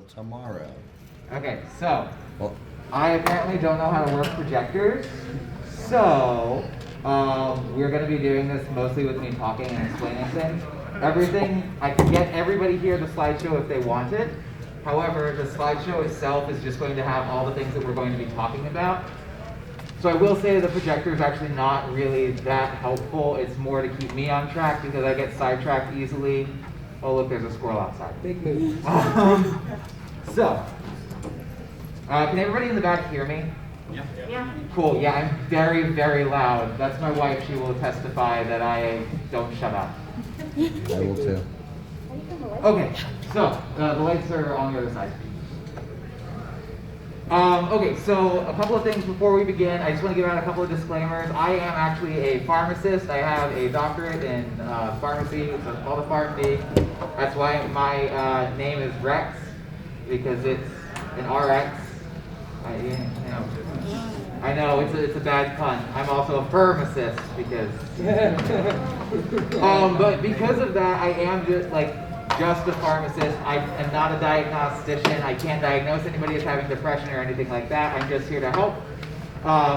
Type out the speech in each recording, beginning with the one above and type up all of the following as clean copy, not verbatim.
tomorrow. Okay, so Well, I apparently don't know how to work projectors, so we're going to be doing this mostly with me talking and explaining things. Everything, I can get everybody here the slideshow if they want it. However, the slideshow itself is just going to have all the things that we're going to be talking about. So I will say the projector is actually not really that helpful. It's more to keep me on track because I get sidetracked easily. Oh, look, there's a squirrel outside. Big move. Can everybody in the back hear me? Yeah. Cool, yeah, I'm very, very loud. That's my wife. She will testify that I don't shut up. I will too. Okay, so the lights are on the other side. Okay, so a couple of things before we begin. I just want to give out a couple of disclaimers. I am actually a pharmacist. I have a doctorate in pharmacy. It's called a PharmD. That's why my name is Rex, because it's an RX. I know it's a bad pun. I'm also a Furmacist because, but because of that, I am just a pharmacist. I am not a diagnostician. I can't diagnose anybody as having depression or anything like that. I'm just here to help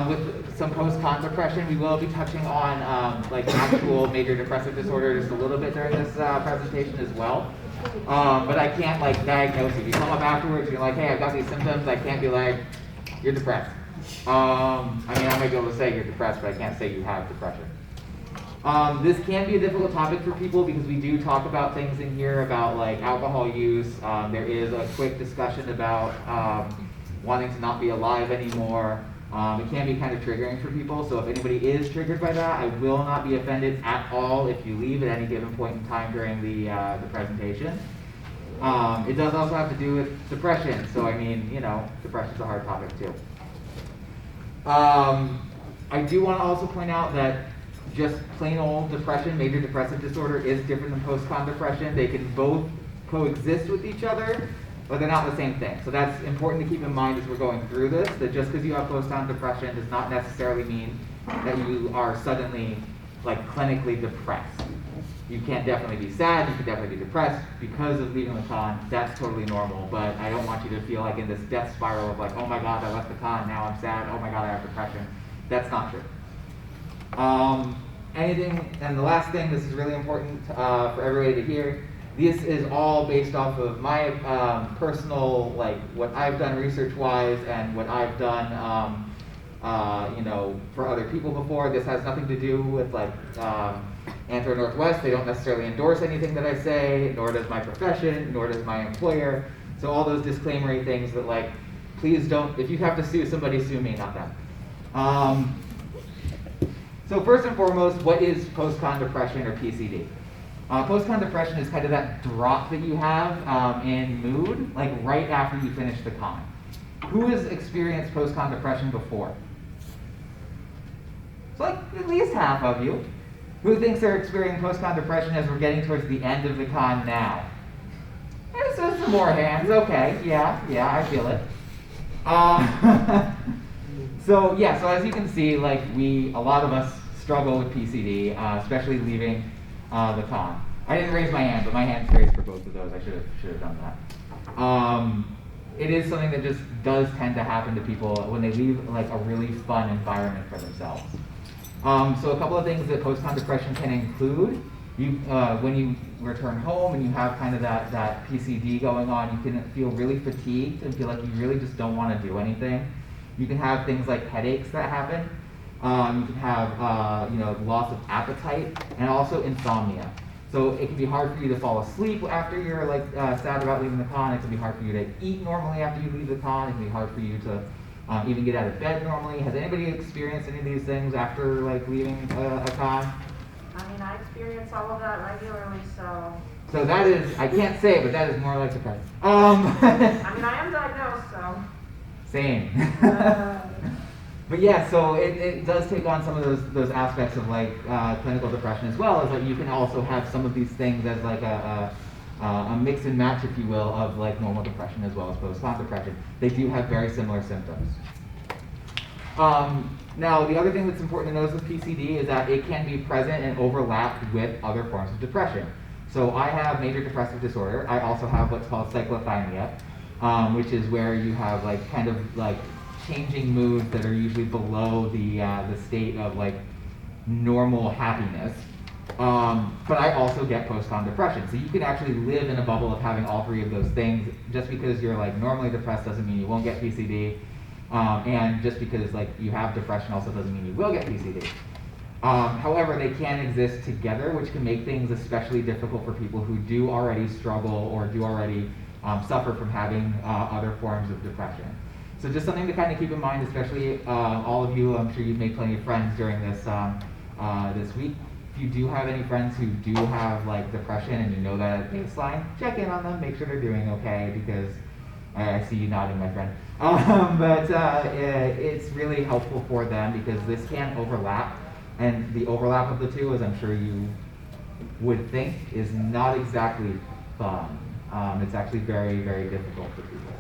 with some post-con depression. We will be touching on actual major depressive disorder just a little bit during this presentation as well. But I can't diagnose you. You come up afterwards, you're like, hey, I've got these symptoms. I can't be like, you're depressed. I might be able to say you're depressed, but I can't say you have depression. This can be a difficult topic for people because we do talk about things in here about alcohol use. There is a quick discussion about wanting to not be alive anymore. It can be kind of triggering for people, so if anybody is triggered by that, I will not be offended at all if you leave at any given point in time during the presentation. It does also have to do with depression, so depression's a hard topic too. I do want to also point out that just plain old depression, major depressive disorder, is different than post-con depression. They can both coexist with each other, but they're not the same thing. So that's important to keep in mind as we're going through this, that just because you have post-con depression does not necessarily mean that you are suddenly clinically depressed. You can definitely be sad, you can definitely be depressed because of leaving the con. That's totally normal, but I don't want you to feel in this death spiral of oh my god, I left the con, now I'm sad, oh my god, I have depression. That's not true. And the last thing, this is really important for everybody to hear. This is all based off of my personal, what I've done research-wise and what I've done, for other people before. This has nothing to do with Anthro Northwest. They don't necessarily endorse anything that I say, nor does my profession, nor does my employer. So all those disclaimery things that please don't, if you have to sue somebody, sue me, not them. So first and foremost, what is post-con depression or PCD? Post-con depression is kind of that drop that you have in mood, right after you finish the con. Who has experienced post-con depression before? So at least half of you. Who thinks they're experiencing post-con depression as we're getting towards the end of the con now? There's some more hands. Okay, yeah, I feel it. So as you can see, a lot of us struggle with PCD, especially leaving the con. I didn't raise my hand, but my hand's raised for both of those. I should have done that. It is something that just does tend to happen to people when they leave a really fun environment for themselves. So a couple of things that post-con depression can include. When you return home and you have kind of that PCD going on, you can feel really fatigued and feel like you really just don't want to do anything. You can have things like headaches that happen. You can have loss of appetite and also insomnia. So it can be hard for you to fall asleep after you're sad about leaving the con. It can be hard for you to eat normally after you leave the con. It can be hard for you to even get out of bed normally. Has anybody experienced any of these things after leaving a con? I experience all of that regularly, so. So that is, I can't say it, but that is more like depression. I am diagnosed, so. Same. But so it does take on some of those aspects of clinical depression as well, as you can also have some of these things as a mix and match, if you will, of normal depression as well as post-con depression. They do have very similar symptoms. Now, the other thing that's important to notice with PCD is that it can be present and overlap with other forms of depression. So I have major depressive disorder. I also have what's called cyclothymia. which is where you have like kind of like changing moods that are usually below the state of like normal happiness. But I also get post-con depression. So you can actually live in a bubble of having all three of those things. Just because you're like normally depressed doesn't mean you won't get PCD. And just because like you have depression also doesn't mean you will get PCD. However, they can exist together, which can make things especially difficult for people who do already struggle or do already suffer from having other forms of depression. So just something to kind of keep in mind, especially all of you, I'm sure you've made plenty of friends during this this week. If you do have any friends who do have like depression and you know that at baseline, check in on them, make sure they're doing okay, because I see you nodding, my friend. But it's really helpful for them because this can overlap, and the overlap of the two, as I'm sure you would think, is not exactly fun. It's actually very, very difficult for people.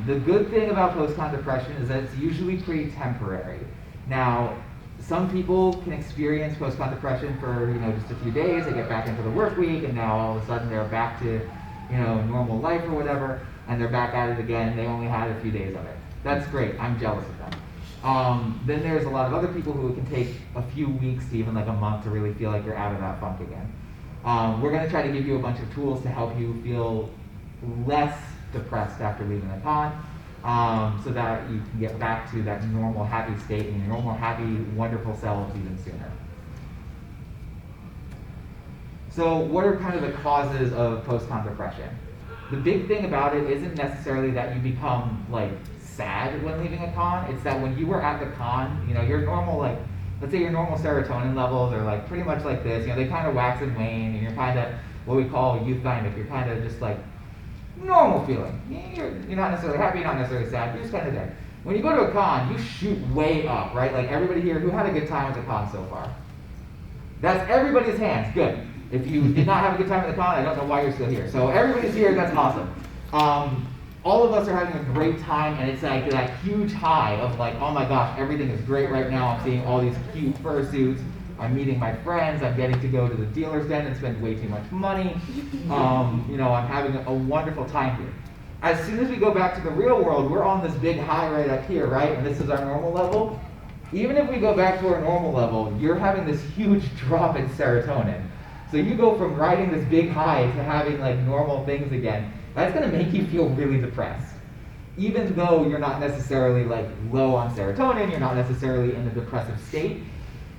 The good thing about post-con depression is that it's usually pretty temporary. Now, some people can experience post-con depression for just a few days. They get back into the work week, and now all of a sudden they're back to normal life or whatever, and they're back at it again. They only had a few days of it. That's great. I'm jealous of them. Then there's a lot of other people who it can take a few weeks to even like a month to really feel like you're out of that funk again. We're going to try to give you a bunch of tools to help you feel less depressed after leaving a con, so that you can get back to that normal happy state and your normal happy wonderful selves even sooner. So what are kind of the causes of post-con depression? The big thing about it isn't necessarily that you become like sad when leaving a con. It's that when you were at the con, your normal, like, let's say your normal serotonin levels are like pretty much like this. They kind of wax and wane, and you're kind of what we call euthymic. You're kind of just like normal feeling. You're not necessarily happy, not necessarily sad. You're just kind of there. When you go to a con, you shoot way up, right? Like everybody here who had a good time at the con so far. That's everybody's hands. Good. If you did not have a good time at the con, I don't know why you're still here. So everybody's here. That's awesome. All of us are having a great time, and it's like that huge high of like, oh my gosh, everything is great right now. I'm seeing all these cute fursuits. I'm meeting my friends. I'm getting to go to the dealer's den and spend way too much money. I'm having a wonderful time here. As soon as we go back to the real world, we're on this big high right up here, right? And this is our normal level. Even if we go back to our normal level, you're having this huge drop in serotonin. So you go from riding this big high to having like normal things again. That's going to make you feel really depressed. Even though you're not necessarily like low on serotonin, you're not necessarily in a depressive state,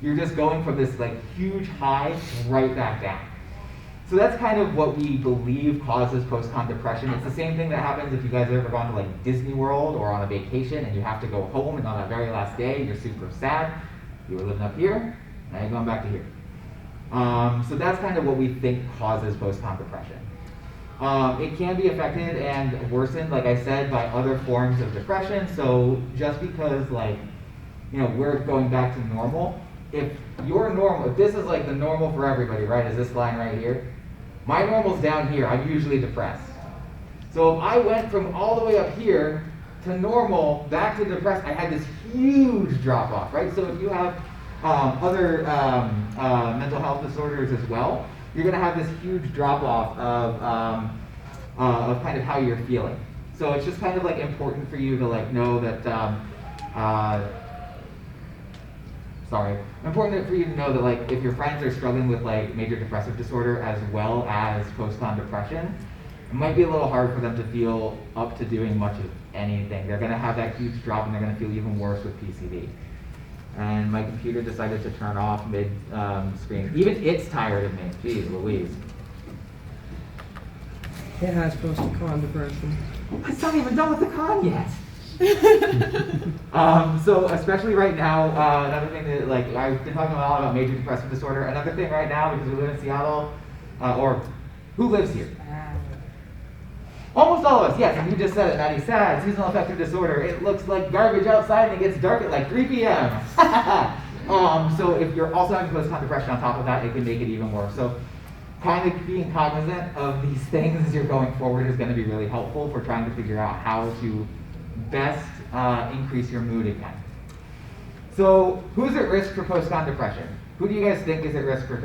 you're just going from this like huge high right back down. So that's kind of what we believe causes post-con depression. It's the same thing that happens if you guys have ever gone to like Disney World or on a vacation and you have to go home, and on that very last day you're super sad. You were living up here, now you're going back to here. So that's kind of what we think causes post-con depression. It can be affected and worsened, like I said, by other forms of depression. So just because we're going back to normal, if you're normal, if this is like the normal for everybody, right, is this line right here, my normal's down here, I'm usually depressed. So if I went from all the way up here to normal, back to depressed, I had this huge drop off, right? So if you have other mental health disorders as well, you're going to have this huge drop off of kind of how you're feeling. So it's just kind of like important for you to like know that important for you to know that like if your friends are struggling with like major depressive disorder as well as post-con depression, it might be a little hard for them to feel up to doing much of anything. They're going to have that huge drop, and they're going to feel even worse with PCD. And my computer decided to turn off mid-screen. Even it's tired of me. Jeez Louise. It has post-con depression. It's not even done with the con yet. So especially right now, another thing that I've been talking a lot about major depressive disorder. Another thing right now, because we live in Seattle, or who lives here? Almost all of us, yes, and you just said it, Maddie. Sad, seasonal affective disorder. It looks like garbage outside and it gets dark at like 3 p.m. So if you're also having post-con depression on top of that, it can make it even worse. So kind of being cognizant of these things as you're going forward is going to be really helpful for trying to figure out how to best increase your mood again. So who's at risk for post-con depression? Who do you guys think is at risk for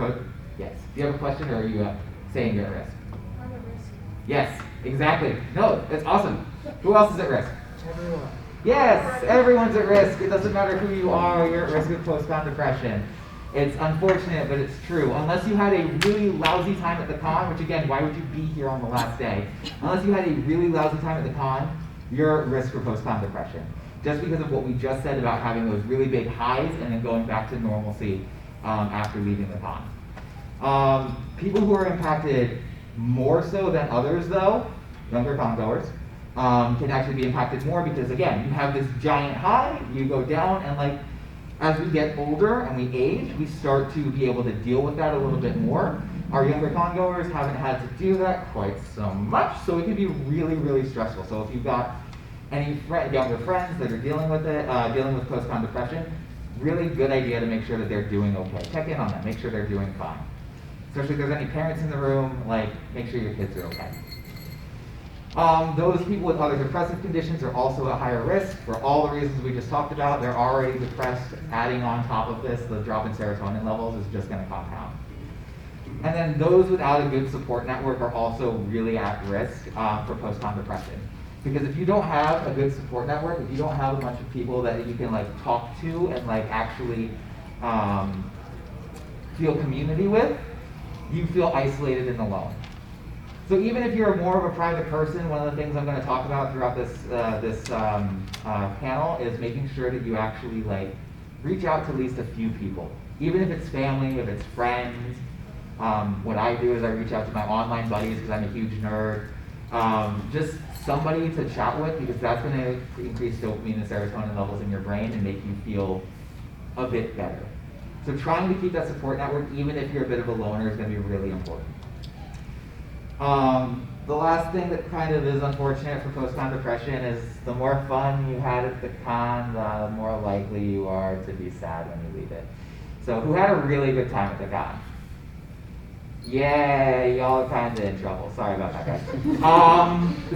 Yes. Do you have a question, or are you saying you're at risk? I'm at risk. Yes. Exactly. No, that's awesome. Who else is at risk? Everyone. Yes, everyone's at risk. It doesn't matter who you are, you're at risk of post-con depression. It's unfortunate, but it's true. Unless you had a really lousy time at the con, which again, why would you be here on the last day? Unless you had a really lousy time at the con, you're at risk for post-con depression. Just because of what we just said about having those really big highs and then going back to normalcy after leaving the con. People who are impacted more so than others though, younger con goers, can actually be impacted more because again, you have this giant high, you go down, and like as we get older and we age, we start to be able to deal with that a little bit more. Our younger con goers haven't had to do that quite so much, so it can be really, really stressful. So if you've got any younger friends that are dealing with it, dealing with post-con depression, really good idea to make sure that they're doing okay. Check in on them, make sure they're doing fine. Especially if there's any parents in the room, like make sure your kids are okay. Those people with other depressive conditions are also at higher risk for all the reasons we just talked about. They're already depressed. Adding on top of this, the drop in serotonin levels is just going to compound. And then those without a good support network are also really at risk for post-con depression. Because if you don't have a good support network, if you don't have a bunch of people that you can like talk to and like actually feel community with, you feel isolated and alone. So even if you're more of a private person, one of the things I'm going to talk about throughout this panel is making sure that you actually like reach out to at least a few people, even if it's family, if it's friends. What I do is I reach out to my online buddies because I'm a huge nerd. Just somebody to chat with because that's going to increase dopamine and serotonin levels in your brain and make you feel a bit better. So trying to keep that support network, even if you're a bit of a loner, is going to be really important. The last thing that kind of is unfortunate for post-con depression is the more fun you had at the con, the more likely you are to be sad when you leave it. So who had a really good time at the con? Yeah, y'all are kind of in trouble. Sorry about that, guys.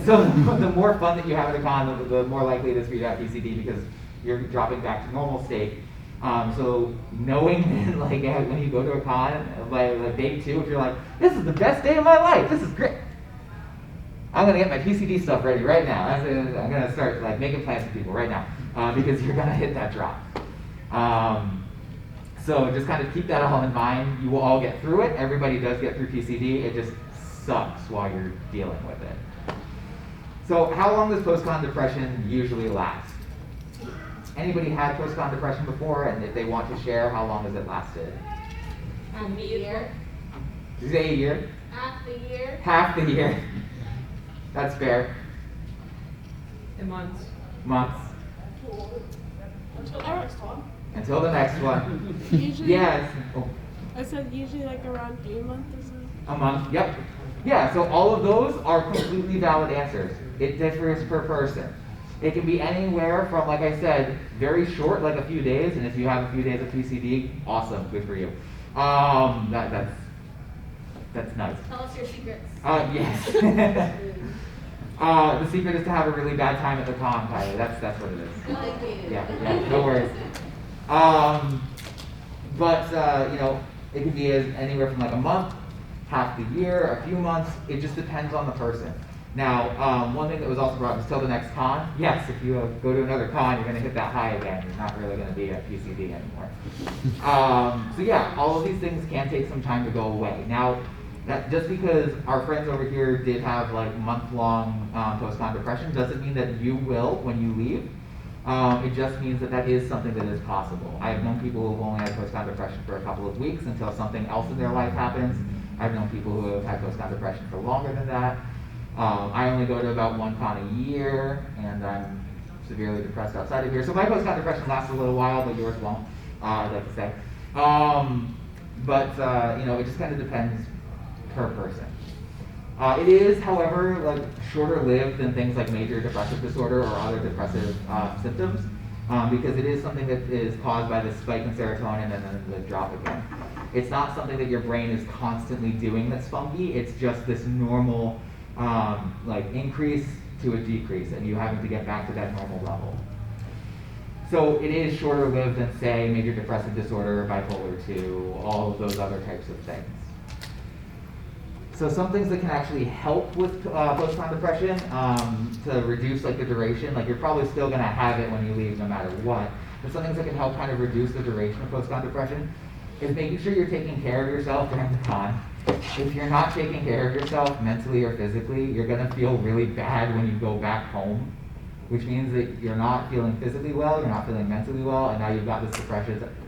So the more fun that you have at the con, the more likely it is for you to have PCD because you're dropping back to normal state. So knowing that, like, when you go to a con, like day 2, if you're like, this is the best day of my life, this is great. I'm gonna get my PCD stuff ready right now. I'm gonna start like making plans with people right now because you're gonna hit that drop. So just kind of keep that all in mind. You will all get through it. Everybody does get through PCD. It just sucks while you're dealing with it. So how long does post-con depression usually last? Anybody had post-con depression before, and if they want to share, how long has it lasted? A year. Did you say a year? Half the year. Half the year. That's fair. A month. Months. Until the next one. Until the next one. Usually, Yes. Oh, I said usually like around a month or so. a month. Yep. Yeah, so all of those are completely valid answers. It differs per person. It can be anywhere from, like I said, very short, like a few days, and if you have a few days of PCD, awesome, good for you. That's nice. Tell us your secrets. Yes. The secret is to have a really bad time at the con, Tyler. That's what it is. Thank you. Yeah, no worries. You know, it can be anywhere from like a month, half the year, a few months. It just depends on the person. Now, one thing that was also brought up is till the next con. Yes, if you go to another con, you're going to hit that high again. You're not really going to be at PCD anymore. So yeah, all of these things can take some time to go away. Now, just because our friends over here did have like month-long post-con depression doesn't mean that you will when you leave. It just means that that is something that is possible. I have known people who have only had post-con depression for a couple of weeks until something else in their life happens. I've known people who have had post-con depression for longer than that. I only go to about one con a year, and I'm severely depressed outside of here. So my post-con depression lasts a little while, but yours won't, I'd like to say. You know, it just kind of depends per person. It is, however, like shorter-lived than things like major depressive disorder or other depressive symptoms, because it is something that is caused by this spike in serotonin and then the drop again. It's not something that your brain is constantly doing that's funky. It's just this normal like increase to a decrease, and you having to get back to that normal level. So it is shorter lived than, say, major depressive disorder, bipolar 2, all of those other types of things. So some things that can actually help with post-con depression to reduce like the duration, like you're probably still gonna have it when you leave no matter what, but some things that can help kind of reduce the duration of post-con depression is making sure you're taking care of yourself during the con. If you're not taking care of yourself mentally or physically, you're gonna feel really bad when you go back home, which means that you're not feeling physically well, you're not feeling mentally well, and now you've got this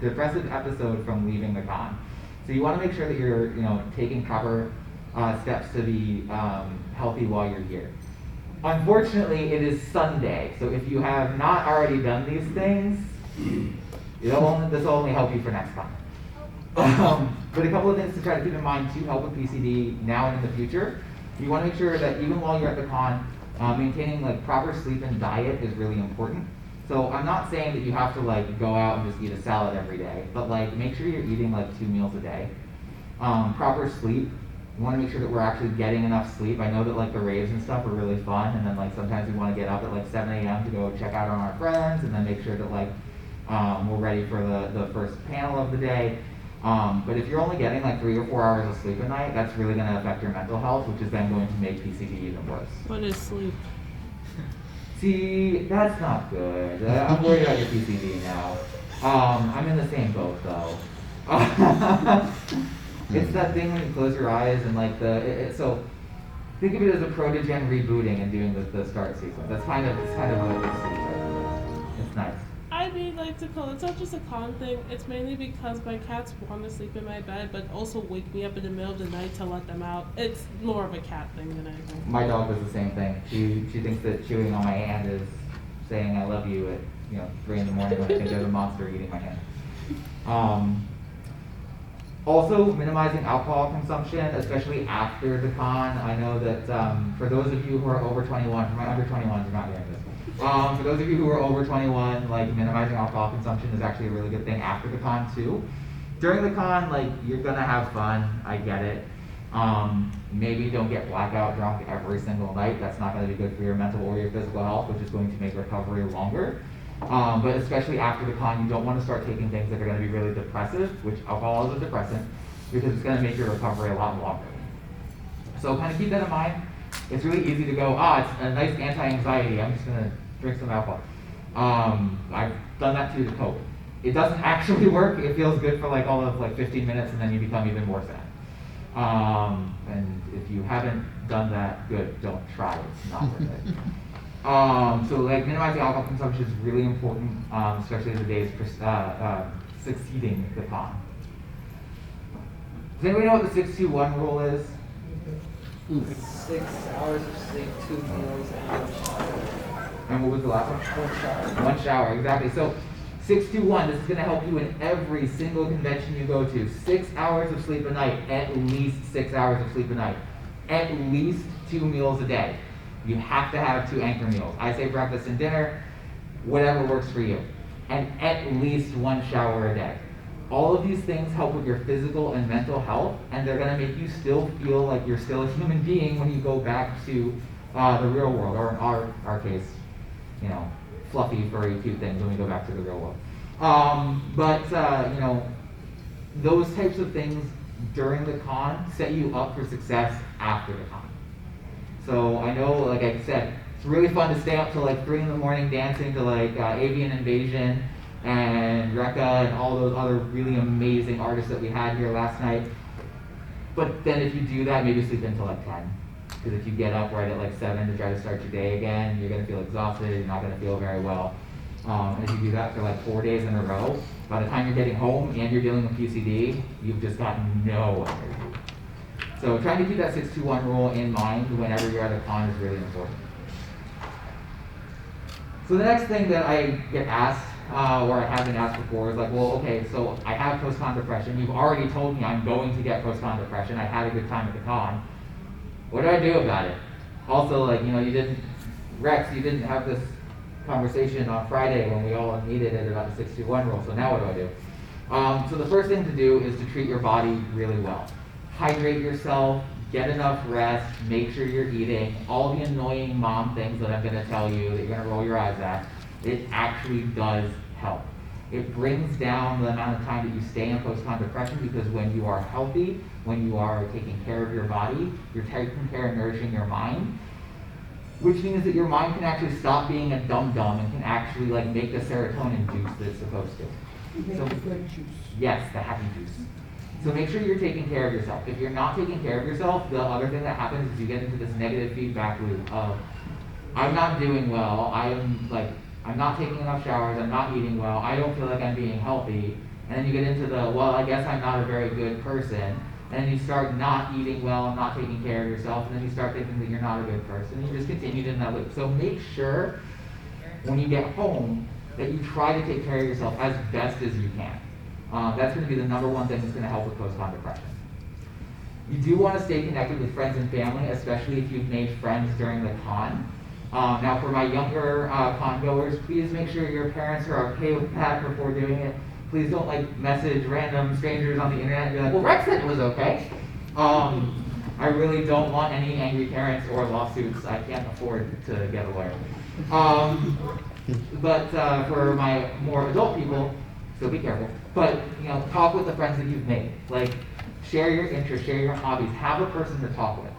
depressive episode from leaving the con. So you wanna make sure that you're taking proper steps to be healthy while you're here. Unfortunately, it is Sunday, so if you have not already done these things, this will only help you for next time. But a couple of things to try to keep in mind to help with PCD now and in the future. You want to make sure that even while you're at the con, maintaining like proper sleep and diet is really important. So I'm not saying that you have to like go out and just eat a salad every day, but like make sure you're eating like 2 meals a day. Proper sleep. We want to make sure that we're actually getting enough sleep. I know that like the raves and stuff are really fun, and then like sometimes we want to get up at like 7 a.m. to go check out on our friends, and then make sure that like we're ready for the first panel of the day. But if you're only getting like 3 or 4 hours of sleep a night, that's really going to affect your mental health, which is then going to make PCD even worse. What is sleep? See, that's not good. I'm worried about your PCD now. I'm in the same boat though. It's that thing when you close your eyes and like so think of it as a protogen rebooting and doing the start sequence. It's kind of what it is. It's nice. I mean, like to call it's not just a con thing. It's mainly because my cats want to sleep in my bed, but also wake me up in the middle of the night to let them out. It's more of a cat thing than anything. My dog does the same thing. She thinks that chewing on my hand is saying I love you at 3 in the morning when I think there's a monster eating my hand. Also, minimizing alcohol consumption, especially after the con. I know that for those of you who are over 21, for my under 21s, you're not hearing this. For those of you who are over 21, like minimizing alcohol consumption is actually a really good thing after the con too. During the con, like you're gonna have fun, I get it. Maybe don't get blackout drunk every single night. That's not gonna be good for your mental or your physical health, which is going to make recovery longer. But especially after the con, you don't want to start taking things that are gonna be really depressive, which alcohol is a depressant, because it's gonna make your recovery a lot longer. So kind of keep that in mind. It's really easy to go, it's a nice anti-anxiety, I'm just gonna drink some alcohol. I've done that too to cope. It doesn't actually work. It feels good for like all of like 15 minutes and then you become even more sad. And if you haven't done that, good, don't try it, it's not worth it. So like minimizing alcohol consumption is really important, especially in the days succeeding the con. Does anybody know what the 6-2-1 rule is? 6 hours of sleep, 2 meals, and 1 shower. And what was the last one? 1 shower. 1 shower, exactly. So 6-2-1, this is going to help you in every single convention you go to. 6 hours of sleep a night, at least 6 hours of sleep a night. At least 2 meals a day. You have to have 2 anchor meals. I say breakfast and dinner, whatever works for you. And at least 1 shower a day. All of these things help with your physical and mental health, and they're going to make you still feel like you're still a human being when you go back to the real world, or in our case, fluffy, furry, cute things when we go back to the real world. Those types of things during the con set you up for success after the con. So I know, like I said, it's really fun to stay up till like 3 in the morning dancing to like Avian Invasion and Rekka and all those other really amazing artists that we had here last night. But then if you do that, maybe sleep until like 10. Because if you get up right at like 7 to try to start your day again, you're gonna feel exhausted, you're not gonna feel very well. And if you do that for like 4 days in a row, by the time you're getting home and you're dealing with PCD, you've just got no energy. So trying to keep that 6-2-1 rule in mind whenever you're at a con is really important. So the next thing that I get asked, or I have been asked before, is like, well, okay, so I have post-con depression. You've already told me I'm going to get post-con depression. I had a good time at the con. What do I do about it? Also, like, Rex, you didn't have this conversation on Friday when we all needed it about the 6-2-1 rule, so now what do I do? So the first thing to do is to treat your body really well. Hydrate yourself, get enough rest, make sure you're eating, all the annoying mom things that I'm gonna tell you that you're gonna roll your eyes at, it actually does help. It brings down the amount of time that you stay in post-con depression, because when you are healthy, when you are taking care of your body, you're taking care and nourishing your mind, which means that your mind can actually stop being a dum-dum and can actually like make the serotonin juice that it's supposed to. So, yes, the happy juice. So make sure you're taking care of yourself. If you're not taking care of yourself, the other thing that happens is you get into this negative feedback loop of, I'm not doing well, I'm not taking enough showers, I'm not eating well, I don't feel like I'm being healthy. And then you get into the, well, I guess I'm not a very good person. And then you start not eating well and not taking care of yourself, and then you start thinking that you're not a good person. And you just continue in that loop. So make sure when you get home that you try to take care of yourself as best as you can. That's going to be the number one thing that's going to help with post-con depression. You do want to stay connected with friends and family, especially if you've made friends during the con. Now for my younger con goers, please make sure your parents are okay with that before doing it. Please don't like message random strangers on the internet and be like, well, Rex said it was okay. I really don't want any angry parents or lawsuits. I can't afford to get a lawyer. But for my more adult people, still be careful. But talk with the friends that you've made. Like, share your interests, share your hobbies. Have a person to talk with.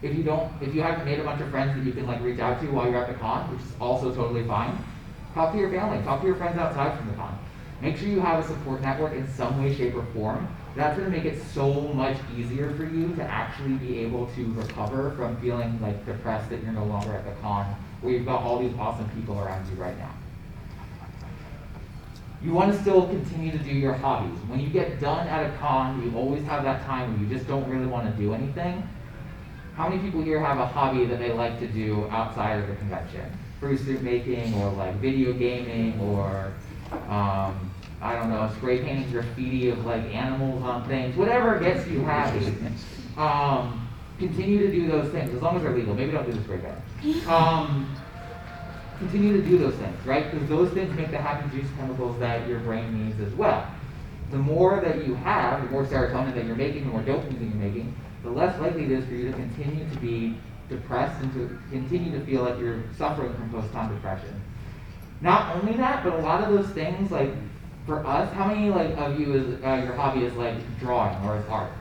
If you haven't made a bunch of friends that you can like reach out to while you're at the con, which is also totally fine, talk to your family, talk to your friends outside from the con. Make sure you have a support network in some way, shape, or form. That's going to make it so much easier for you to actually be able to recover from feeling like depressed that you're no longer at the con, where you've got all these awesome people around you right now. You want to still continue to do your hobbies. When you get done at a con, you always have that time where you just don't really want to do anything. How many people here have a hobby that they like to do outside of the convention? Fruit making, or like video gaming, or I don't know, spray painting graffiti of like animals on things, whatever gets you happy. Continue to do those things, as long as they're legal. Maybe don't do the spray painting. Continue to do those things, right? Because those things make the happy juice chemicals that your brain needs as well. The more that you have, the more serotonin that you're making, the more dopamine that you're making, the less likely it is for you to continue to be depressed and to continue to feel like you're suffering from post-con depression. Not only that, but a lot of those things, like for us, how many of you is your hobby is like drawing or is art?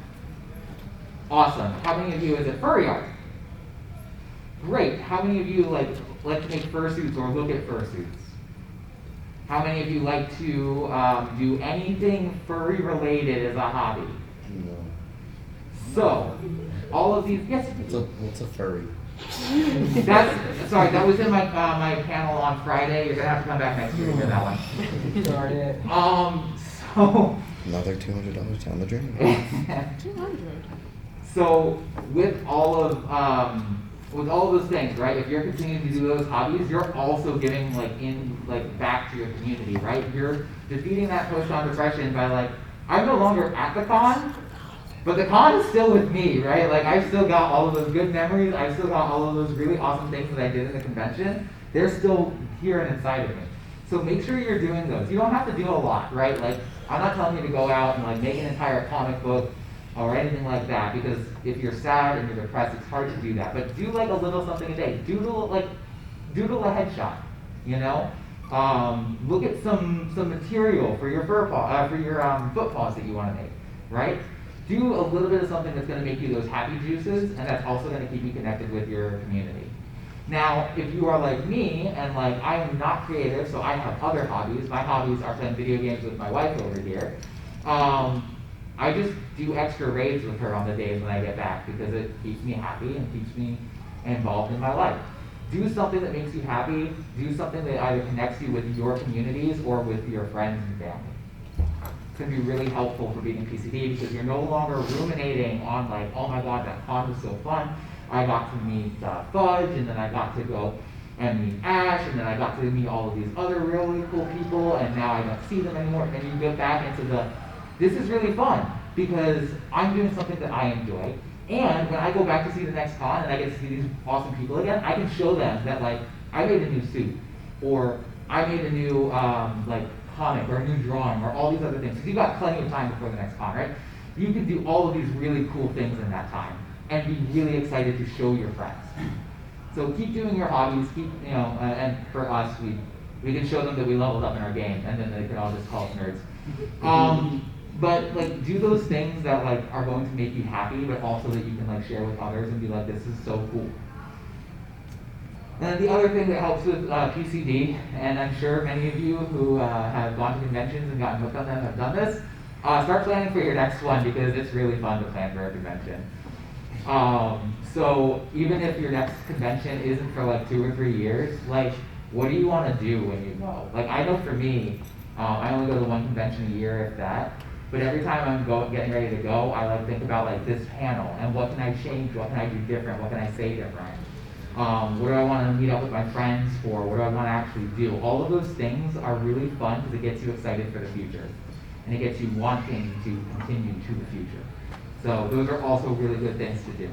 Awesome. How many of you is it furry art? Great. How many of you like to make fursuits or look at fursuits? How many of you like to do anything furry related as a hobby? No. So, all of these, yes? What's a furry? That was in my my panel on Friday. You're gonna have to come back next year to hear that one. Darn it. So Another $200 down the drain. 200. So with all of those things, right? If you're continuing to do those hobbies, you're also giving back to your community, right? You're defeating that post-con depression by I'm no longer at the con, but the con is still with me, right? Like I've still got all of those good memories. I've still got all of those really awesome things that I did in the convention. They're still here and inside of me. So make sure you're doing those. You don't have to do a lot, right? Like I'm not telling you to go out and make an entire comic book or anything like that, because if you're sad and you're depressed, it's hard to do that. But do a little something a day. Doodle a headshot, look at some material for your foot paws that you want to make, right? Do a little bit of something that's going to make you those happy juices, and that's also going to keep you connected with your community. Now, if you are like me, and I am not creative, so I have other hobbies. My hobbies are playing video games with my wife over here. I just do extra raids with her on the days when I get back because it keeps me happy and keeps me involved in my life. Do something that makes you happy. Do something that either connects you with your communities or with your friends and family. It's going to be really helpful for beating PCD because you're no longer ruminating on oh my god, that con was so fun. I got to meet Fudge, and then I got to go and meet Ash, and then I got to meet all of these other really cool people, and now I don't see them anymore. And then you get back into this is really fun because I'm doing something that I enjoy. And when I go back to see the next con and I get to see these awesome people again, I can show them that I made a new suit, or I made a new comic or a new drawing or all these other things. Because you've got plenty of time before the next con, right? You can do all of these really cool things in that time and be really excited to show your friends. So keep doing your hobbies, and for us, We can show them that we leveled up in our game, and then they can all just call us nerds. But like, do those things that like are going to make you happy, but also that you can like share with others and be like, this is so cool. And then the other thing that helps with PCD, and I'm sure many of you who have gone to conventions and gotten hooked on them have done this, start planning for your next one because it's really fun to plan for a convention. So even if your next convention isn't for like 2 or 3 years, like what do you want to do when you go? Like I know for me, I only go to 1 convention a year if that, but every time I'm getting ready to go, I like think about like this panel and what can I change, what can I do different, what can I say different? What do I want to meet up with my friends for? What do I want to actually do? All of those things are really fun because it gets you excited for the future. And it gets you wanting to continue to the future. So those are also really good things to do.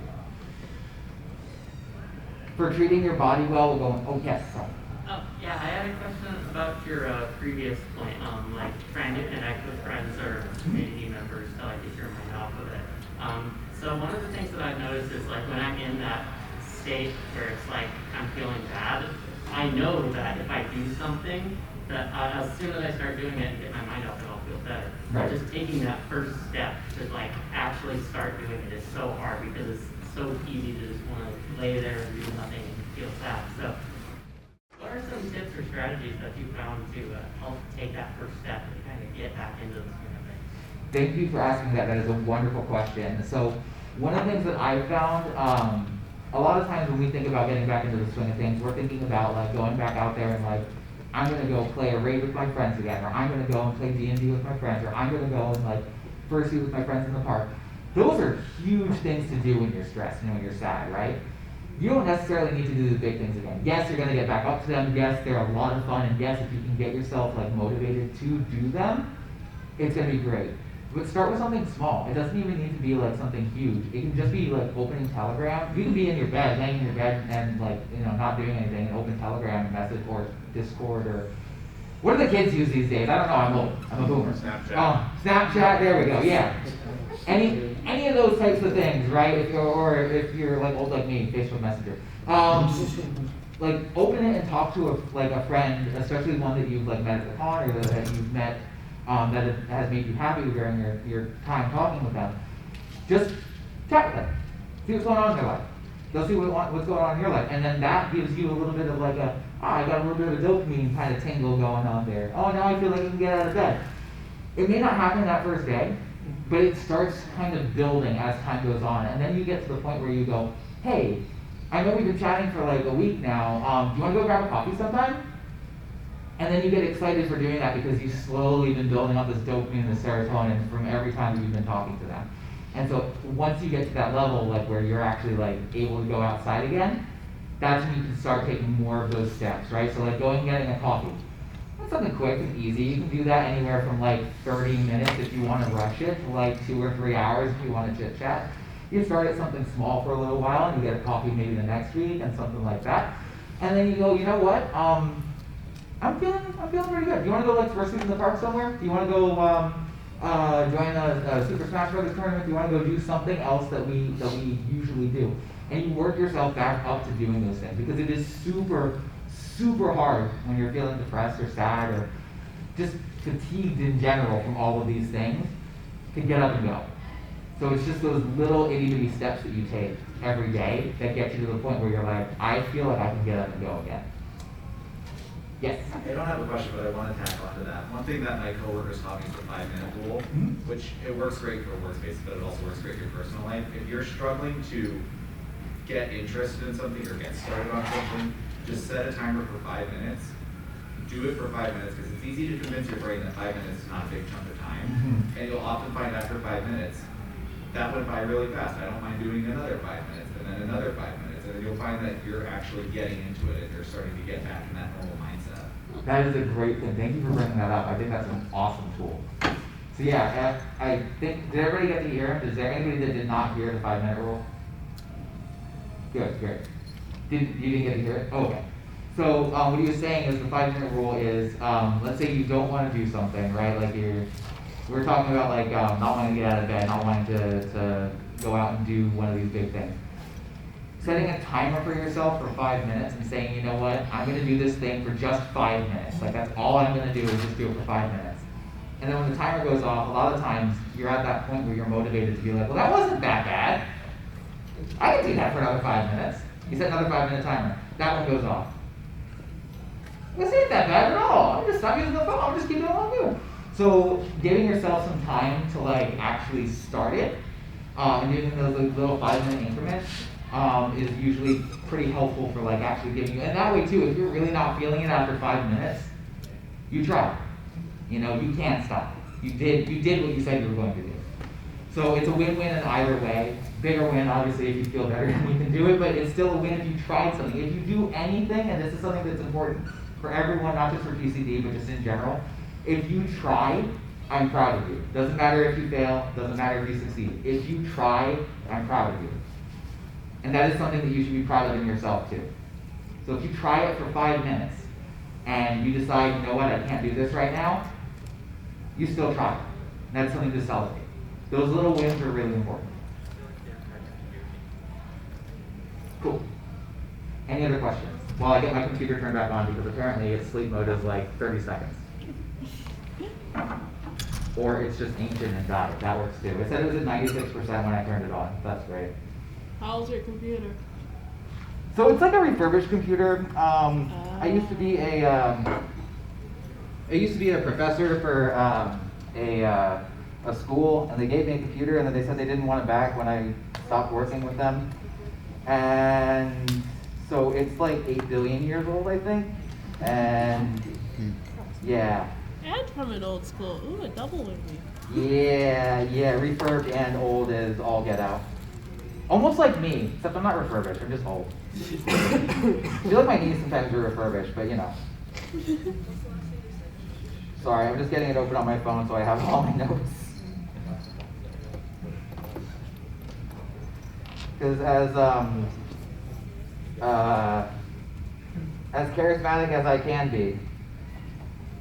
For treating your body well, we're going, oh yes, sorry. Oh, yeah, I had a question about your previous point, like trying to connect with friends or community members to like get your mind off of it. So one of the things that I've noticed is like when I'm in that state where it's like I'm feeling bad, I know that if I do something, that as soon as I start doing it and get my mind off it, I'll feel better. Right. But just taking that first step to like actually start doing it is so hard because it's so easy to just want to lay there and do nothing and feel sad. So what are some tips or strategies that you found to help take that first step and kind of get back into the swing of things? Thank you for asking that. That is a wonderful question. So one of the things that I've found, a lot of times when we think about getting back into the swing of things, we're thinking about like going back out there and like, I'm gonna go play a raid with my friends again, or I'm gonna go and play D&D with my friends, or I'm gonna go and like fursuit with my friends in the park. Those are huge things to do when you're stressed and when you're sad, right? You don't necessarily need to do the big things again. Yes, you're gonna get back up to them. Yes, they're a lot of fun, and yes, if you can get yourself like motivated to do them, it's gonna be great. But start with something small. It doesn't even need to be like something huge. It can just be like opening Telegram. You can be in your bed, laying in your bed, and like not doing anything, and open Telegram message or Discord or what do the kids use these days? I don't know. I'm old. I'm a boomer. Snapchat. Snapchat. There we go. Yeah. Any of those types of things, right? If you're like old like me, Facebook Messenger. Like open it and talk to a friend, especially one that you've like met at the con or that you've met that has made you happy during your time talking with them. Just chat with them. See what's going on in their life. They'll see what's going on in your life, and then that gives you a little bit of like I got a little bit of a dopamine kind of tingle going on there. Oh, now I feel like I can get out of bed. It may not happen that first day, but it starts kind of building as time goes on, and then you get to the point where you go, hey, I know we've been chatting for like a week now. Do you want to go grab a coffee sometime? And then you get excited for doing that because you've slowly been building up this dopamine and this serotonin from every time that you've been talking to them. And so once you get to that level, like where you're actually like able to go outside again, that's when you can start taking more of those steps, right? So like going and getting a coffee. That's something quick and easy. You can do that anywhere from like 30 minutes if you want to rush it, to like 2 or 3 hours if you want to chit chat. You start at something small for a little while and you get a coffee maybe the next week and something like that. And then you go, you know what? I'm feeling pretty good. Do you want to go like fursuit in the park somewhere? Do you want to go join a Super Smash Brothers tournament? Do you want to go do something else that we usually do? And you work yourself back up to doing those things because it is super, super hard when you're feeling depressed or sad or just fatigued in general from all of these things to get up and go. So it's just those little itty-bitty steps that you take every day that get you to the point where you're like, I feel like I can get up and go again. Yes? I don't have a question, but I want to tack onto that. One thing that my coworkers taught me is the 5-minute rule, which it works great for workspace, but it also works great for your personal life. If you're struggling to get interested in something or get started on something, just set a timer for 5 minutes. Do it for 5 minutes because it's easy to convince your brain that 5 minutes is not a big chunk of time. And you'll often find after 5 minutes, that went by really fast. I don't mind doing another 5 minutes and then another 5 minutes. And then you'll find that you're actually getting into it and you're starting to get back in that normal mindset. That is a great thing. Thank you for bringing that up. I think that's an awesome tool. So yeah, I think, did everybody get to hear him? Is there anybody that did not hear the 5-minute rule? Good, great. You didn't get to hear it? Oh, okay. So what he was saying is the 5-minute rule is, let's say you don't want to do something, right? Like we're talking about like not wanting to get out of bed, not wanting to go out and do one of these big things. setting a timer for yourself for 5 minutes and saying, you know what, I'm gonna do this thing for just 5 minutes. Like that's all I'm gonna do is just do it for 5 minutes. And then when the timer goes off, a lot of times you're at that point where you're motivated to be like, well, that wasn't that bad. I can do that for another 5 minutes. You set another 5-minute timer. That one goes off. This ain't that bad at all. I'm using the phone. I'm just keeping it on you. So giving yourself some time to like actually start it, and doing those like, little 5-minute increments is usually pretty helpful for like actually giving you. And that way too, if you're really not feeling it after 5 minutes, you try. You know, you can't stop. You did what you said you were going to do. So it's a win-win in either way. Bigger win, obviously, if you feel better and you can do it, but it's still a win if you tried something. If you do anything, and this is something that's important for everyone, not just for PCD, but just in general, if you try, I'm proud of you. Doesn't matter if you fail, doesn't matter if you succeed. If you try, I'm proud of you. And that is something that you should be proud of in yourself too. So if you try it for 5 minutes, and you decide, you know what, I can't do this right now, you still try. And that's something to celebrate. Those little wins are really important. Cool. Any other questions? While I get my computer turned back on, because apparently its sleep mode is like 30 seconds. Or it's just ancient and died. That works too. It said it was at 96% when I turned it on. That's great. How's your computer? So it's like a refurbished computer. I used to be a professor for a school, and they gave me a computer, and then they said they didn't want it back when I stopped working with them. And so it's like 8 billion years old, I think. And yeah. And from an old school. Ooh, a double with me. Yeah, refurbed and old is all get out. Almost like me, except I'm not refurbished, I'm just old. I feel like my knees sometimes are refurbished, but you know. Sorry, I'm just getting it open on my phone so I have all my notes. Because as charismatic as I can be,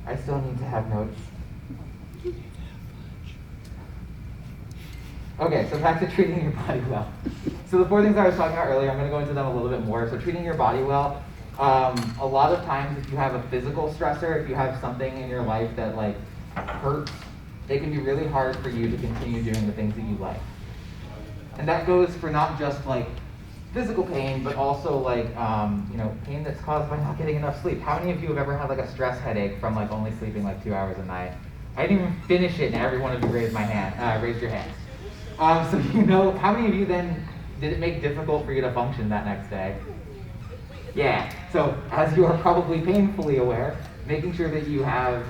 I still need to have notes. Okay, so back to treating your body well. So the 4 things I was talking about earlier, I'm going to go into them a little bit more. So treating your body well, a lot of times if you have a physical stressor, if you have something in your life that like hurts, it can be really hard for you to continue doing the things that you like. And that goes for not just like physical pain, but also like pain that's caused by not getting enough sleep. How many of you have ever had like a stress headache from like only sleeping like 2 hours a night? I didn't even finish it, and every one of you raised your hands. So you know, how many of you then did it make difficult for you to function that next day? Yeah. So as you are probably painfully aware, making sure that you have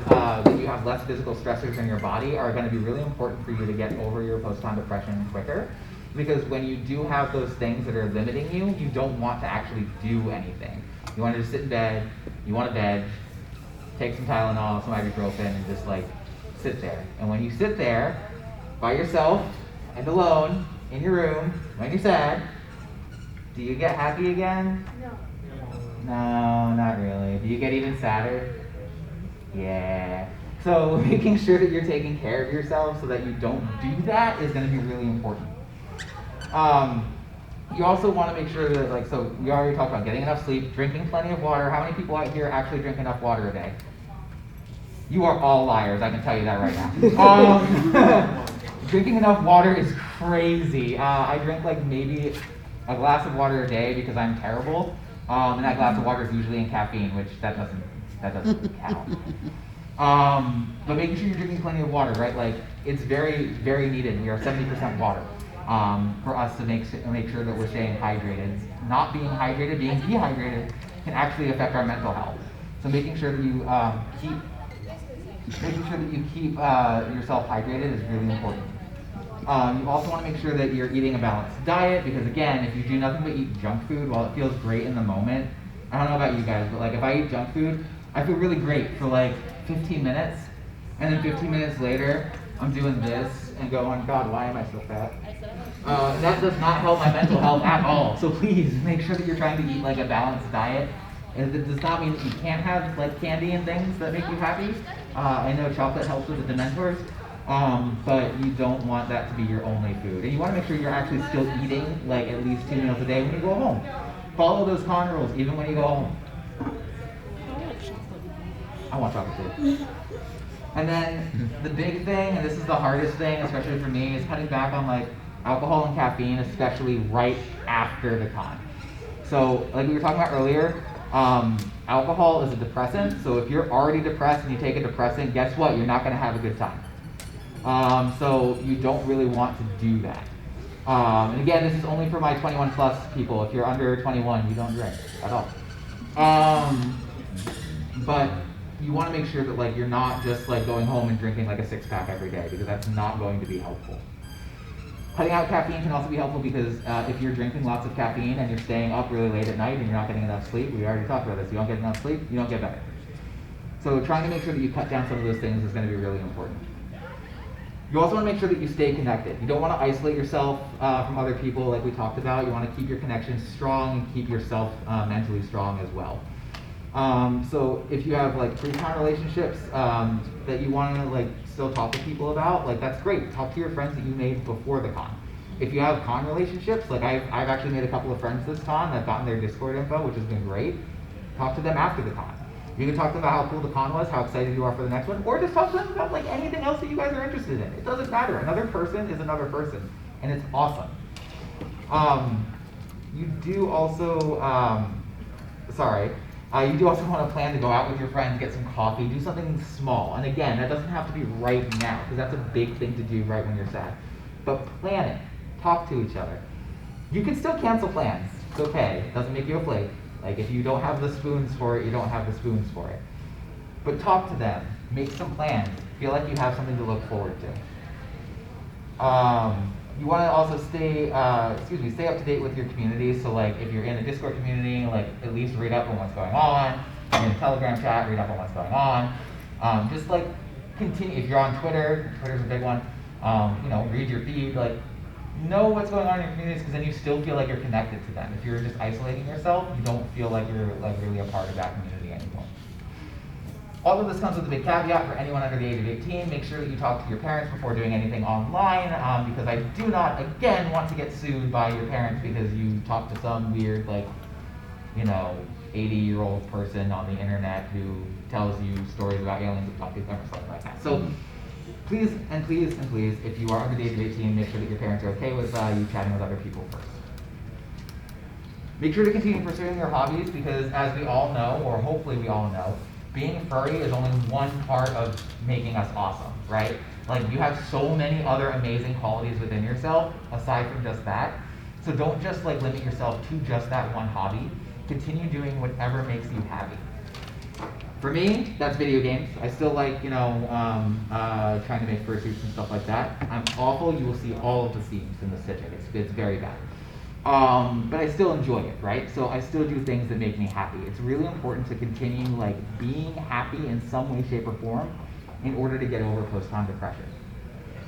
less physical stressors in your body are going to be really important for you to get over your postpartum depression quicker. Because when you do have those things that are limiting you, you don't want to actually do anything. You want to just sit in bed, you want to veg, take some Tylenol, some ibuprofen, and just like sit there. And when you sit there by yourself and alone in your room, when you're sad, do you get happy again? No. No, not really. Do you get even sadder? Yeah. So making sure that you're taking care of yourself so that you don't do that is going to be really important. You also want to make sure that, so we already talked about getting enough sleep, drinking plenty of water. How many people out here actually drink enough water a day? You are all liars, I can tell you that right now. Drinking enough water is crazy. I drink like maybe a glass of water a day because I'm terrible. And that glass of water is usually in caffeine, which that doesn't count. But making sure you're drinking plenty of water, right? Like it's very, very needed. We are 70% water. For us to make sure that we're staying hydrated. Not being hydrated, being dehydrated can actually affect our mental health. So making sure that you keep yourself hydrated is really important. You also want to make sure that you're eating a balanced diet because again, if you do nothing but eat junk food, while it feels great in the moment, I don't know about you guys, but like if I eat junk food, I feel really great for like 15 minutes, and then 15 minutes later, I'm doing this and going, God, why am I so fat? That does not help my mental health at all. So please make sure that you're trying to eat like a balanced diet. And it does not mean that you can't have like candy and things that make you happy. I know chocolate helps with the Dementors. but you don't want that to be your only food. And you want to make sure you're actually still eating like at least 2 meals a day when you go home. Follow those con rules even when you go home. I want chocolate too. And then the big thing, and this is the hardest thing, especially for me, is cutting back on like alcohol and caffeine, especially right after the con. So like we were talking about earlier, alcohol is a depressant. So if you're already depressed and you take a depressant, guess what? You're not going to have a good time. So you don't really want to do that. And again, this is only for my 21 plus people. If you're under 21, you don't drink at all. But you want to make sure that like you're not just like going home and drinking like a 6-pack every day, because that's not going to be helpful. Cutting out caffeine can also be helpful because if you're drinking lots of caffeine and you're staying up really late at night and you're not getting enough sleep, we already talked about this, you don't get enough sleep, you don't get better. So trying to make sure that you cut down some of those things is going to be really important. You also want to make sure that you stay connected. You don't want to isolate yourself from other people like we talked about. You want to keep your connections strong and keep yourself mentally strong as well. So if you have like pre-con relationships that you want to like still talk to people about, like that's great. Talk to your friends that you made before the con. If you have con relationships, like I've actually made a couple of friends this con. I've gotten their Discord info, which has been great. Talk to them after the con. You can talk to them about how cool the con was, how excited you are for the next one, or just talk to them about like anything else that you guys are interested in. It doesn't matter. Another person is another person, and it's awesome. You do also, you do also want to plan to go out with your friends, get some coffee, do something small. And again, that doesn't have to be right now, because that's a big thing to do right when you're sad. But plan it. Talk to each other. You can still cancel plans. It's okay. It doesn't make you a flake. Like if you don't have the spoons for it, you don't have the spoons for it. But talk to them. Make some plans. Feel like you have something to look forward to. You want to also stay up to date with your community. So like if you're in a Discord community, like at least read up on what's going on. If you're in a Telegram chat, read up on what's going on. Just like continue. If you're on Twitter, Twitter's a big one. Read your feed. Like know what's going on in your communities, because then you still feel like you're connected to them. If you're just isolating yourself, you don't feel like you're like really a part of that community anymore. All of this comes with a big caveat for anyone under the age of 18. Make sure that you talk to your parents before doing anything online, because I do not, again, want to get sued by your parents because you talked to some weird, 80-year-old person on the internet who tells you stories about aliens and talk to them or something like that. So please, and please, and please, if you are under the age of 18, make sure that your parents are okay with you chatting with other people first. Make sure to continue pursuing your hobbies, because as we all know, or hopefully we all know, being furry is only one part of making us awesome, right? Like you have so many other amazing qualities within yourself aside from just that. So don't just like limit yourself to just that one hobby. Continue doing whatever makes you happy. For me, that's video games. I still like, trying to make fursuits and stuff like that. I'm awful. You will see all of the seams in the stitching. It's very bad. But I still enjoy it, right? So I still do things that make me happy. It's really important to continue like being happy in some way, shape, or form in order to get over post-con depression.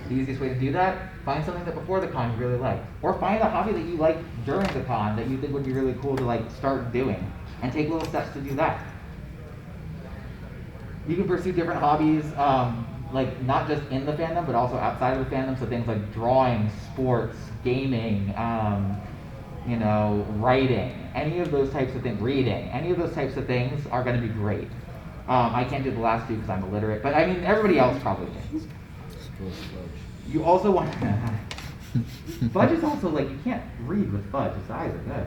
The easiest way to do that, find something that before the con you really liked. Or find a hobby that you liked during the con that you think would be really cool to like start doing, and take little steps to do that. You can pursue different hobbies, like not just in the fandom, but also outside of the fandom. So things like drawing, sports, gaming, writing, any of those types of things, reading, any of those types of things are going to be great. I can't do the last two because I'm illiterate, but I mean, everybody else probably can. You also want Fudge is also like, you can't read with Fudge, his eyes are good.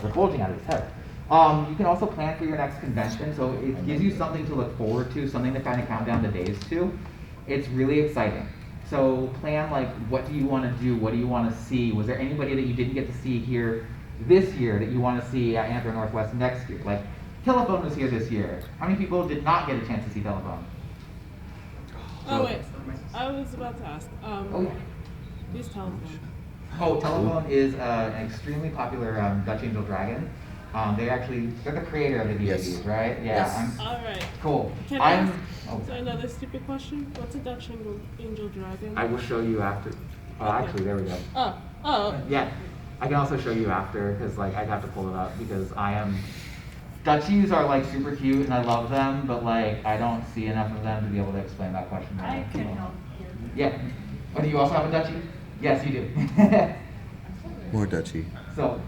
They're bulging out of his head. You can also plan for your next convention, so it gives you something to look forward to, something to kind of count down the days to. It's really exciting. So plan like, what do you want to do? What do you want to see? Was there anybody that you didn't get to see here this year that you want to see at Anthro Northwest next year? Like, Telephone was here this year. How many people did not get a chance to see Telephone? Oh wait, I was about to ask. Oh yeah. Who's Telephone? Oh, Telephone is an extremely popular Dutch Angel Dragon. They're the creator of the DVDs, Yes. right? Yeah. Yes. All right. Cool. Can I ask another stupid question? What's a Dutch Angel Dragon? I will show you after. Oh, actually, there we go. Oh. Yeah, I can also show you after, because like I'd have to pull it up, because Dutchies are like super cute and I love them, but like I don't see enough of them to be able to explain that question. I can help Yeah. Oh, do you also have a Dutchie? Yes, you do. More Dutchy. So,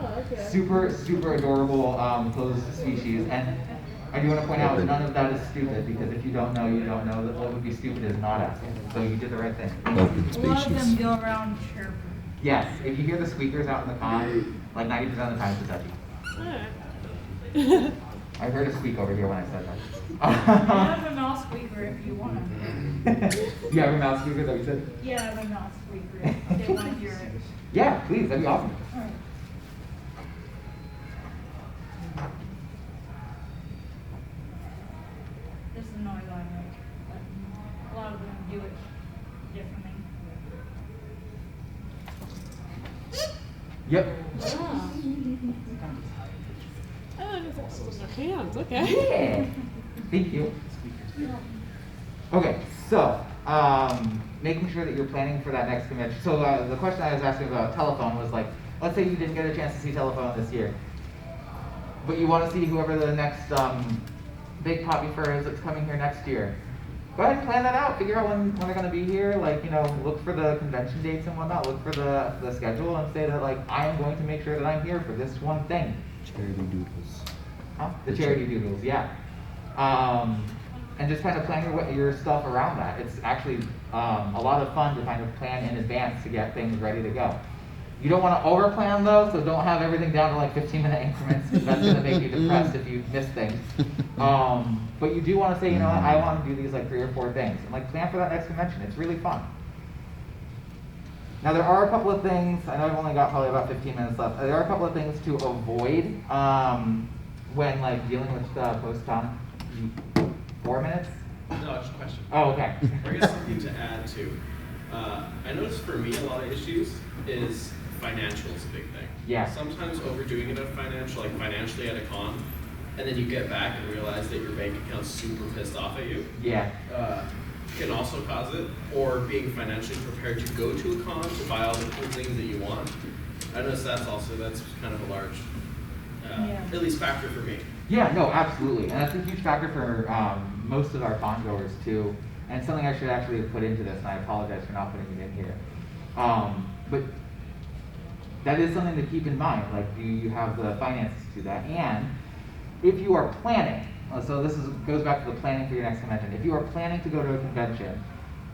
Oh, okay. super adorable closed species. And I do want to point out that none of that is stupid, because if you don't know, you don't know. That what would be stupid is not asking. So you did the right thing. Open A lot of them species. go around chirping. Yes, if you hear the squeakers out in the pond, like 90% of the time it's a Dutchie. Alright. I heard a squeak over here when I said I that. have a mouse squeaker if you want to. You have a mouse squeaker that we said? Yeah, I have a mouse squeaker if they want to hear it. Yeah, please, that'd be awesome. Alright. This is the noise I make, but a lot of them do it differently. Yep. Oh, it's like with their hands, okay. Yeah. Thank you. Okay, so making sure that you're planning for that next convention. So the question I was asking about telephone was like, let's say you didn't get a chance to see telephone this year, but you want to see whoever the next big poppy fur is that's coming here next year. Go ahead and plan that out. Figure out when they're going to be here. Like, you know, look for the convention dates and whatnot. Look for the schedule and say that, like, I am going to make sure that I'm here for this one thing. Charity doodles. Huh? The charity doodles, yeah. And just kind of plan your stuff around that. It's actually a lot of fun to kind of plan in advance to get things ready to go. You don't want to over-plan though, so don't have everything down to like 15-minute increments, because that's going to make you depressed if you miss things. But you do want to say, you know what, I want to do these like 3 or 4 things, and like plan for that next convention. It's really fun. Now there are a couple of things, I know I've only got probably about 15 minutes left. There are a couple of things to avoid when like dealing with post-con. 4 minutes? No, just a question. Oh, okay. Or I guess something to add to. I noticed for me a lot of issues is financial is a big thing. Yeah. Sometimes overdoing it financially at a con, and then you get back and realize that your bank account's super pissed off at you. Yeah. Can also cause it, or being financially prepared to go to a con to buy all the cool things that you want. I noticed that's kind of a large, at least factor for me. Yeah, no, absolutely. And that's a huge factor for most of our con goers too. And something I should actually have put into this, and I apologize for not putting it in here. But that is something to keep in mind. Like, do you have the finances to do that? And if you are planning, so this goes back to the planning for your next convention. If you are planning to go to a convention,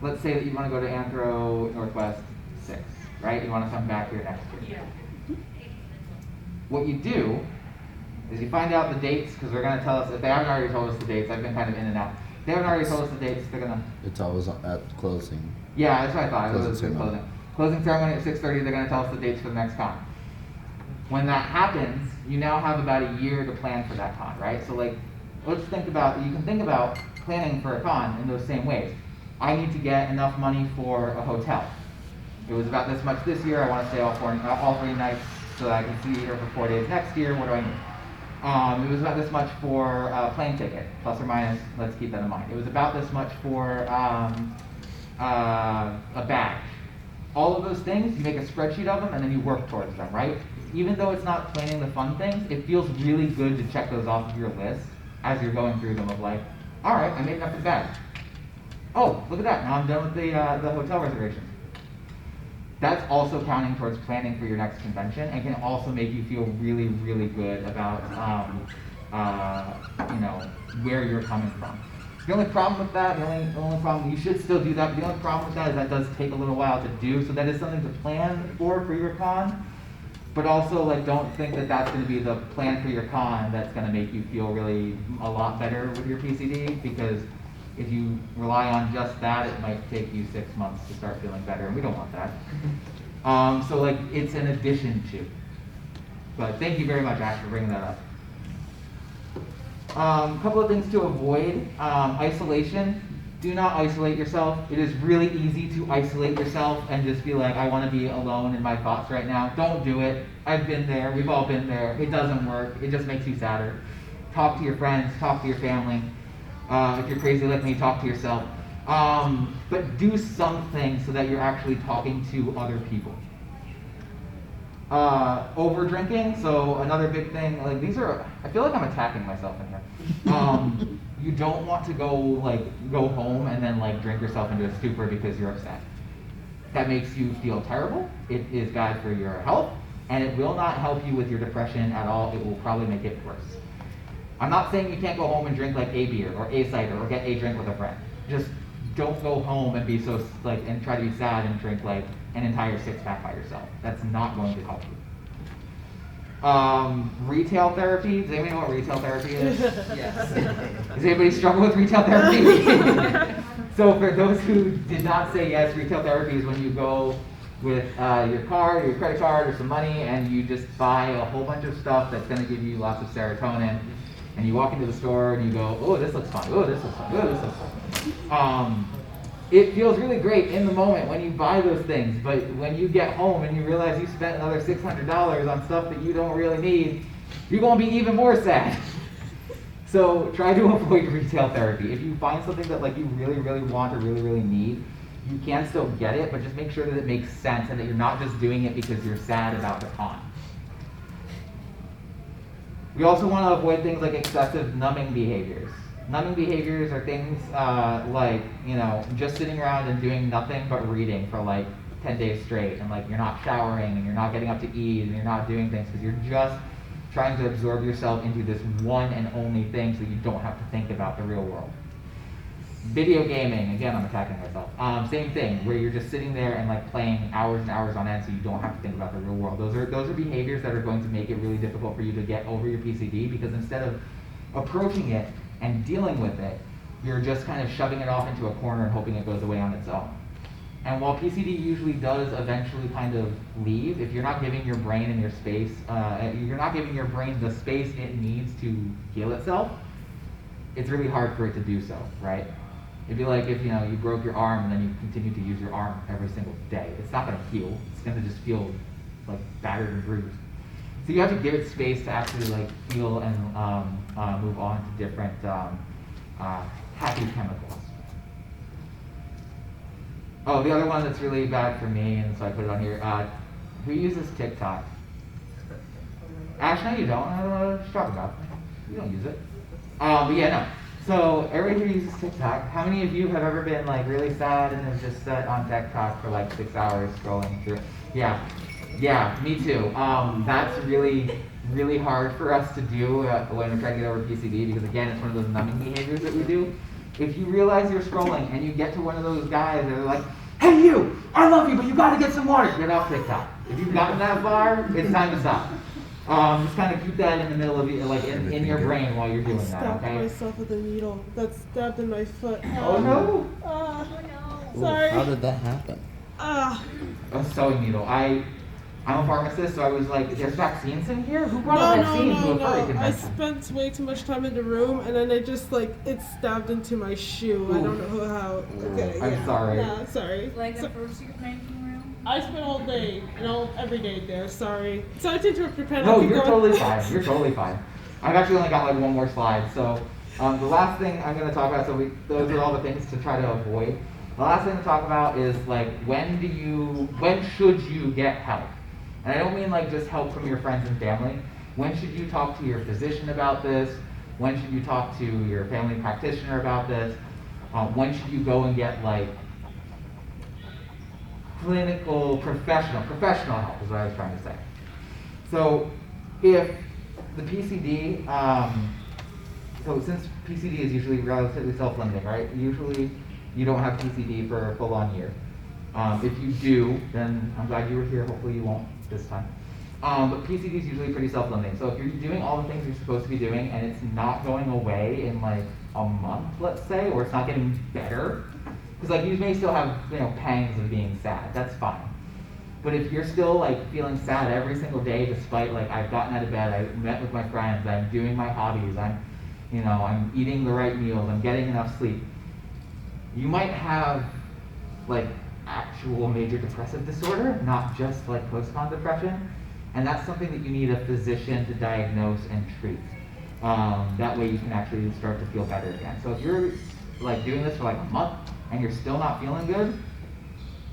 let's say that you want to go to Anthro Northwest 6, right? You want to come back here next year. Yeah. What you do is you find out the dates, because they're going to tell us, if they haven't already told us the dates, I've been kind of in and out. If they haven't already told us the dates, they're going to... It's always at closing. Yeah, that's what I thought. It was Closing ceremony. closing. Closing ceremony at 6:30, they're going to tell us the dates for the next con. When that happens, you now have about a year to plan for that con, right? So like, let's think about, you can think about planning for a con in those same ways. I need to get enough money for a hotel. It was about this much this year, I want to stay all 3 nights so that I can see here for 4 days next year, what do I need? It was about this much for a plane ticket, plus or minus, let's keep that in mind. It was about this much for a badge. All of those things, you make a spreadsheet of them and then you work towards them, right? Even though it's not planning the fun things, it feels really good to check those off of your list as you're going through them of like, all right, I made enough for the badge. Oh, look at that, now I'm done with the hotel reservation. That's also counting towards planning for your next convention and can also make you feel really, really good about, you know, where you're coming from. The only problem with that, the only problem, you should still do that, but the only problem with that is that does take a little while to do, so that is something to plan for your con, but also like don't think that that's going to be the plan for your con that's going to make you feel really a lot better with your PCD, because if you rely on just that, it might take you 6 months to start feeling better, and we don't want that. So like, it's an addition to. But thank you very much, Ash, for bringing that up. Couple of things to avoid. Isolation. Do not isolate yourself. It is really easy to isolate yourself and just be like, I want to be alone in my thoughts right now. Don't do it. I've been there. We've all been there. It doesn't work. It just makes you sadder. Talk to your friends. Talk to your family. If you're crazy like me, talk to yourself. But do something so that you're actually talking to other people. Over drinking, so another big thing, like these are, I feel like I'm attacking myself in here. You don't want to go home and then like drink yourself into a stupor because you're upset. That makes you feel terrible. It is bad for your health, and it will not help you with your depression at all. It will probably make it worse. I'm not saying you can't go home and drink like a beer or a cider or get a drink with a friend. Just don't go home and be so like and try to be sad and drink like an entire 6-pack by yourself. That's not going to help you. Retail therapy. Does anybody know what retail therapy is? Yes. Does anybody struggle with retail therapy? So for those who did not say yes, retail therapy is when you go with your card, your credit card, or some money, and you just buy a whole bunch of stuff that's going to give you lots of serotonin. And you walk into the store and you go, oh, this looks fun. Oh, this looks fun. Oh, this looks fun. It feels really great in the moment when you buy those things, but when you get home and you realize you spent another $600 on stuff that you don't really need, you're going to be even more sad. So try to avoid retail therapy. If you find something that like you really, really want or really, really need, you can still get it, but just make sure that it makes sense and that you're not just doing it because you're sad about the con. We also want to avoid things like excessive numbing behaviors. Numbing behaviors are things like, just sitting around and doing nothing but reading for like 10 days straight, and like you're not showering and you're not getting up to eat and you're not doing things because you're just trying to absorb yourself into this one and only thing so you don't have to think about the real world. Video gaming, again, I'm attacking myself. Same thing, where you're just sitting there and like playing hours and hours on end so you don't have to think about the real world. Those are behaviors that are going to make it really difficult for you to get over your PCD, because instead of approaching it and dealing with it, you're just kind of shoving it off into a corner and hoping it goes away on its own. And while PCD usually does eventually kind of leave, if you're not giving your brain and your space, you're not giving your brain the space it needs to heal itself, it's really hard for it to do so, right? It'd be like if you broke your arm and then you continue to use your arm every single day. It's not going to heal. It's going to just feel like battered and bruised. So you have to give it space to actually like heal and move on to different happy chemicals. Oh, the other one that's really bad for me, and so I put it on here. Who uses TikTok? Ash, no, you don't. I don't know what to talk about. You don't use it. But yeah, no. So everybody who uses TikTok, how many of you have ever been like really sad and have just sat on TikTok for like 6 hours scrolling through it? Yeah, me too. That's really, really hard for us to do when we're trying to get over PCD, because again, it's one of those numbing behaviors that we do. If you realize you're scrolling and you get to one of those guys that are like, hey you, I love you, but you gotta get some water, get off TikTok. If you've gotten that far, it's time to stop. Just kind of keep that in the middle of you, like in your brain while you're doing that, Stabbed okay? myself with a needle. That's stabbed in my foot. Oh no! Sorry. How did that happen? A sewing needle. I'm a pharmacist, so I was like, there's vaccines in here? Who brought a vaccine to a furry I convention? spent way too much time in the room, and then it just it stabbed into my shoe. I don't know how. Okay, I'm yeah. sorry. Yeah, sorry. Like the first you're making room? I spent all day, every day there. Sorry. Sorry to interrupt your panel. No, Keep you're going. totally fine. You're totally fine. I've actually only got like one more slide. So the last thing I'm going to talk about, those are all the things to try to avoid. The last thing to talk about is like when should you get help? And I don't mean like just help from your friends and family. When should you talk to your physician about this? When should you talk to your family practitioner about this? When should you go and get like clinical professional help is what I was trying to say. So if the PCD, so since PCD is usually relatively self-limiting, right? Usually you don't have PCD for a full-on year. If you do, then I'm glad you were here. Hopefully you won't this time. But PCD is usually pretty self-limiting. So if you're doing all the things you're supposed to be doing and it's not going away in like a month, let's say, or it's not getting better, because like you may still have pangs of being sad. That's fine. But if you're still like feeling sad every single day, despite like I've gotten out of bed, I met with my friends, I'm doing my hobbies, I'm eating the right meals, I'm getting enough sleep, you might have like actual major depressive disorder, not just like post-con depression, and that's something that you need a physician to diagnose and treat. That way you can actually start to feel better again. So if you're like doing this for like a month and you're still not feeling good,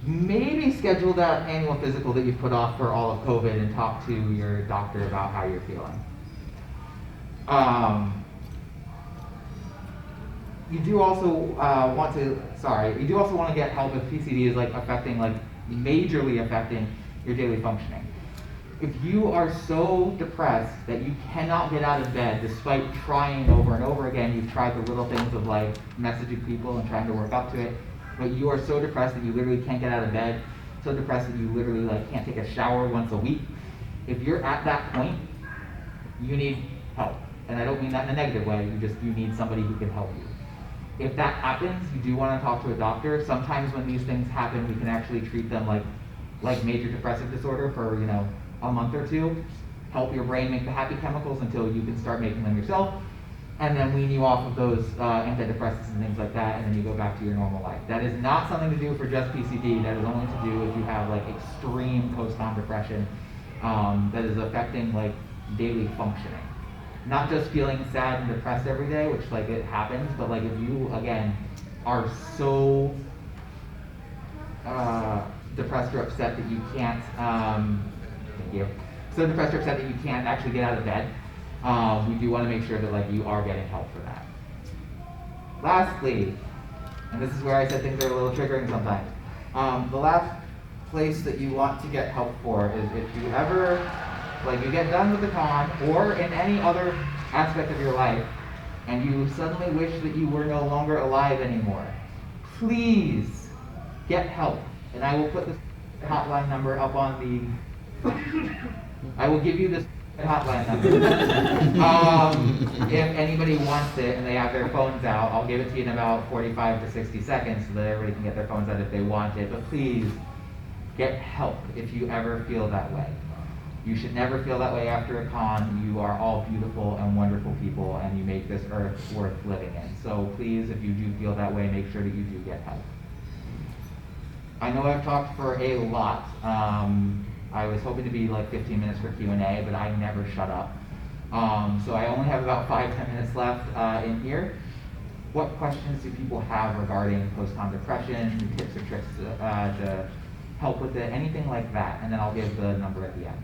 maybe schedule that annual physical that you've put off for all of COVID and talk to your doctor about how you're feeling. You do also want to get help if PCD is like majorly affecting your daily functioning. If you are so depressed that you cannot get out of bed despite trying over and over again, you've tried the little things of like messaging people and trying to work up to it, but you are so depressed that you literally can't get out of bed, so depressed that you literally like can't take a shower once a week. If you're at that point, you need help. And I don't mean that in a negative way, you need somebody who can help you. If that happens, you do want to talk to a doctor. Sometimes when these things happen, we can actually treat them like major depressive disorder for, a month or two, help your brain make the happy chemicals until you can start making them yourself, and then wean you off of those antidepressants and things like that, and then you go back to your normal life. That is not something to do for just PCD. That is only to do if you have like extreme post-con depression that is affecting like daily functioning. Not just feeling sad and depressed every day, which like it happens, but like if you again are so depressed or upset that you can't so depressed or upset that you can't actually get out of bed, we do want to make sure that like you are getting help for that. Lastly, and this is where I said things are a little triggering sometimes, the last place that you want to get help for is if you ever you get done with the con or in any other aspect of your life and you suddenly wish that you were no longer alive anymore, please get help. And I will put this hotline number up on the I will give you this hotline number. If anybody wants it and they have their phones out, I'll give it to you in about 45 to 60 seconds so that everybody can get their phones out if they want it. But please get help if you ever feel that way. You should never feel that way after a con. You are all beautiful and wonderful people, and you make this earth worth living in. So please, if you do feel that way, make sure that you do get help. I know I've talked for a lot. I was hoping to be like 15 minutes for Q&A, but I never shut up. So I only have about 5-10 minutes left in here. What questions do people have regarding post-con depression, tips or tricks to help with it, anything like that? And then I'll give the number at the end.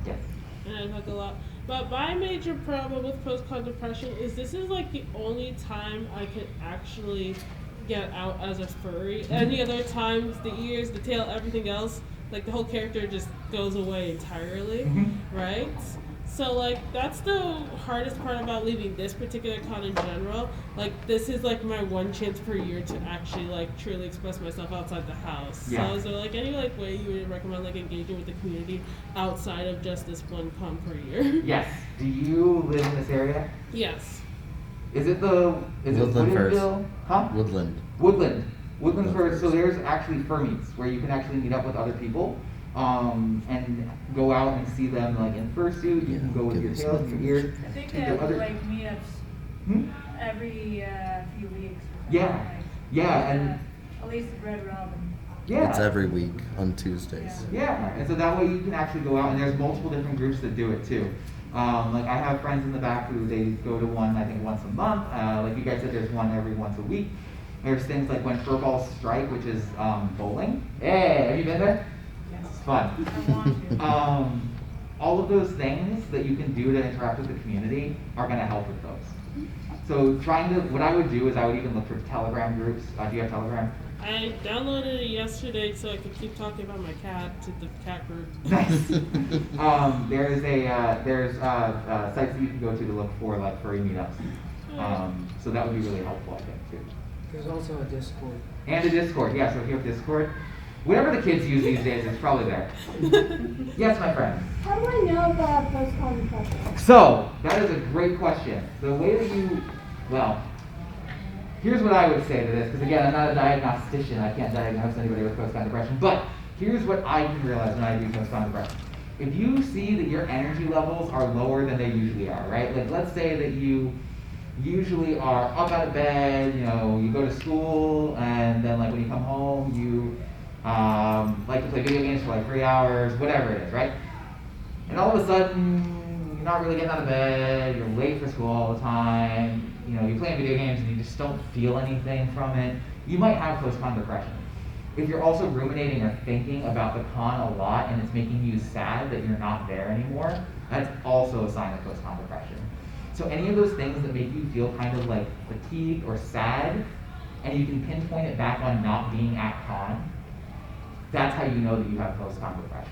Yes. And I talk a lot. But my major problem with post-con depression is this is like the only time I could actually get out as a furry. Any other times, the ears, the tail, everything else, like the whole character just goes away entirely, right? So like that's the hardest part about leaving this particular con in general. Like this is like my one chance per year to actually like truly express myself outside the house. Yeah. So is there like any like way you would recommend like engaging with the community outside of just this one con per year? Yes. Do you live in this area? Yes. Is it Woodland first. Woodinville? Huh? Woodland. Woodland first. So there's actually fur meets where you can actually meet up with other people and go out and see them like in fursuit. You can go with your tail and your ears. I think to they have other- like meetups every few weeks. Or Yeah. something like, Yeah, with, and at least the Red Robin. yeah. It's every week on Tuesdays. Yeah, and so that way you can actually go out, and there's multiple different groups that do it too. Like I have friends in the back who they go to one, I think once a month. Like you guys said, there's one every once a week. There's things like when furballs strike, which is bowling. Hey, have you been there? Yes. It's fun. I want to. All of those things that you can do to interact with the community are going to help with those. So what I would do is I would even look for Telegram groups. Do you have Telegram? I downloaded it yesterday so I could keep talking about my cat to the cat group. Nice. There's sites that you can go to look for like furry meetups. So that would be really helpful, I think, too. There's also a Discord. And a Discord, yeah. So if you have Discord, whatever the kids use these days, it's probably there. Yes, my friend. How do I know about post-con depression? So that is a great question. The way that here's what I would say to this, because again, I'm not a diagnostician. I can't diagnose anybody with post-con depression. But here's what I can realize when I do post-con depression. If you see that your energy levels are lower than they usually are, right? Like let's say that you usually are up out of bed, you go to school, and then like when you come home, you like to play video games for like 3 hours, whatever it is, right? And all of a sudden, you're not really getting out of bed, you're late for school all the time, you're playing video games and you just don't feel anything from it. You might have post-con depression. If you're also ruminating or thinking about the con a lot and it's making you sad that you're not there anymore, that's also a sign of post-con depression. So any of those things that make you feel kind of like fatigued or sad, and you can pinpoint it back on not being at con, that's how you know that you have post-con depression.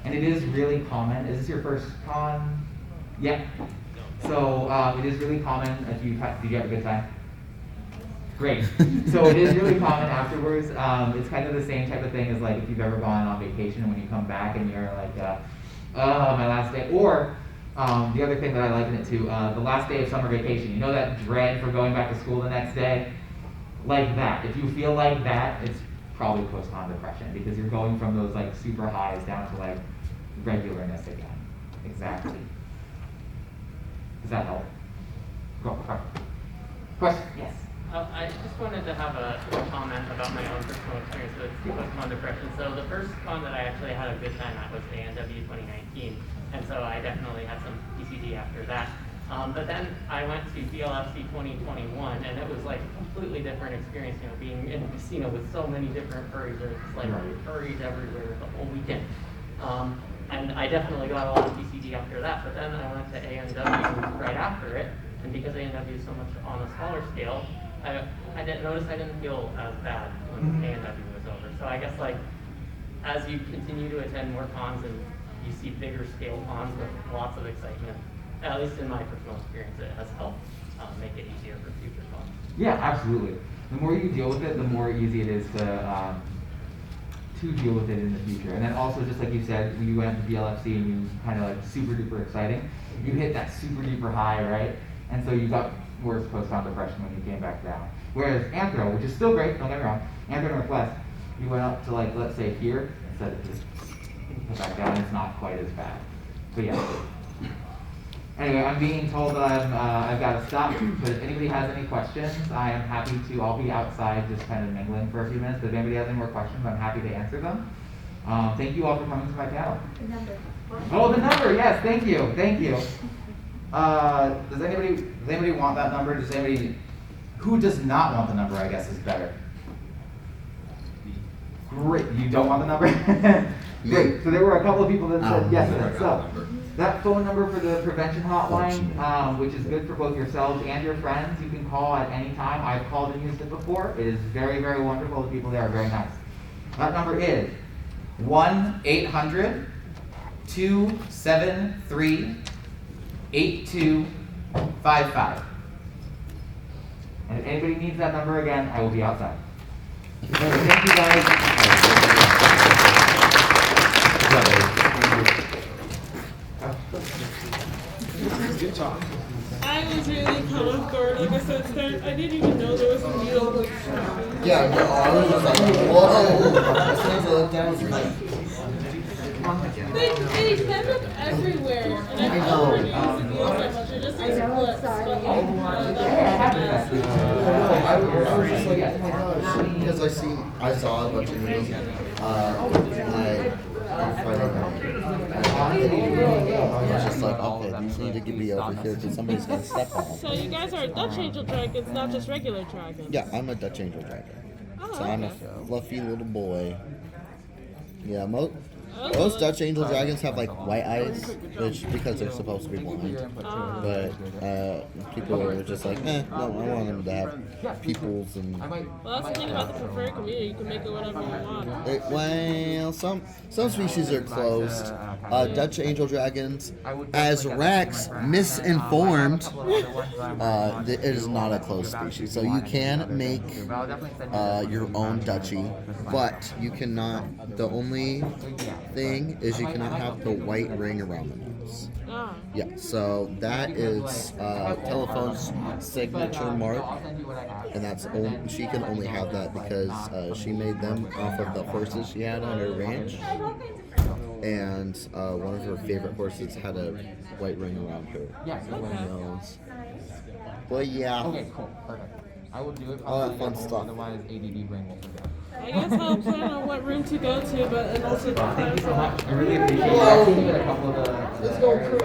And it is really common. Is this your first con? Yeah. So it is really common if did you have a good time? Great. So it is really common afterwards. It's kind of the same type of thing as like if you've ever gone on vacation and when you come back and you're like, oh, my last day. Or the other thing that I liken it to, the last day of summer vacation. You know that dread for going back to school the next day? Like that. If you feel like that, it's probably post-con depression because you're going from those like super highs down to like regularness again. Exactly. Does that help? Go. Question? Yes. I just wanted to have a comment about my own personal experience with post-con depression. So the first con that I actually had a good time at was ANW 2019, and so I definitely had some PCD after that. But then I went to BLFC 2021, and it was like a completely different experience, you know, being in a casino with so many different furries. There was like furries everywhere the whole weekend. And I definitely got a lot of PCD after that, but then I went to ANW right after it, and because ANW is so much on a smaller scale, I didn't notice I didn't feel as bad when ANW was over. So I guess like as you continue to attend more cons and you see bigger scale cons with lots of excitement, at least in my personal experience, it has helped make it easier for future cons. Yeah, absolutely. The more you deal with it, the more easy it is to deal with it in the future. And then also, just like you said, when you went to BLFC and you kind of like super duper exciting, you hit that super duper high, right? And so you got worse post-con depression when you came back down. Whereas Anthro, which is still great, don't get me wrong, Anthro Northwest, you went up to like, let's say here, instead of just put back down, it's not quite as bad. But yeah. Anyway, I'm being told that I've got to stop, but if anybody has any questions, I am happy to, I'll be outside just kind of mingling for a few minutes, but if anybody has any more questions, I'm happy to answer them. Thank you all for coming to my panel. The number. Oh, the number, yes, thank you. Does anybody want that number? Does anybody, who does not want the number, I guess is better. Great, you don't want the number? Great, so there were a couple of people that said yes to that. So, that phone number for the prevention hotline, which is good for both yourselves and your friends, you can call at any time. I've called and used it before. It is very, very wonderful. The people there are very nice. That number is 1-800-273-8255. And if anybody needs that number again, I will be outside. Thank you guys. Good talk. I was really caught off guard. Like I said, I didn't even know there was a needle. Yeah, no, I was just like, whoa. As soon as I looked down, I was like, They end up everywhere. And I don't really use the needle that much. It just is clips. I was just like, oh my gosh. Because I saw a bunch of needles on Friday night. I was just like, okay, these need to be over here because somebody's going to step on them. So you guys are Dutch Angel Dragons, not just regular dragons. Yeah, I'm a Dutch Angel Dragon. Oh, So I'm a okay. fluffy little boy. Yeah, most Dutch Angel Dragons have like white eyes, which because they're supposed to be blind. But people are just like, no, I want them to have pupils and. Well, that's the thing about the preferred community. You can make it whatever you want. Well, some species are closed. Dutch Angel Dragons, as Rex misinformed, it is not a closed species. So you can make your own Dutchie, but you cannot. The only thing is you cannot have the white ring around the nose. Ah. Yeah, so that is Telephone's signature mark, and she can only have that because she made them off of the horses she had on her ranch, and one of her favorite horses had a white ring around her nose. Well, yeah. Okay, cool, perfect. I will do it. All that fun stuff. Otherwise, ADD brain will forget. I guess I'll plan on what room to go to, but and also to plan Thank you so for. much. I really appreciate it. I'll see you at a couple of the. Let's go, Chris.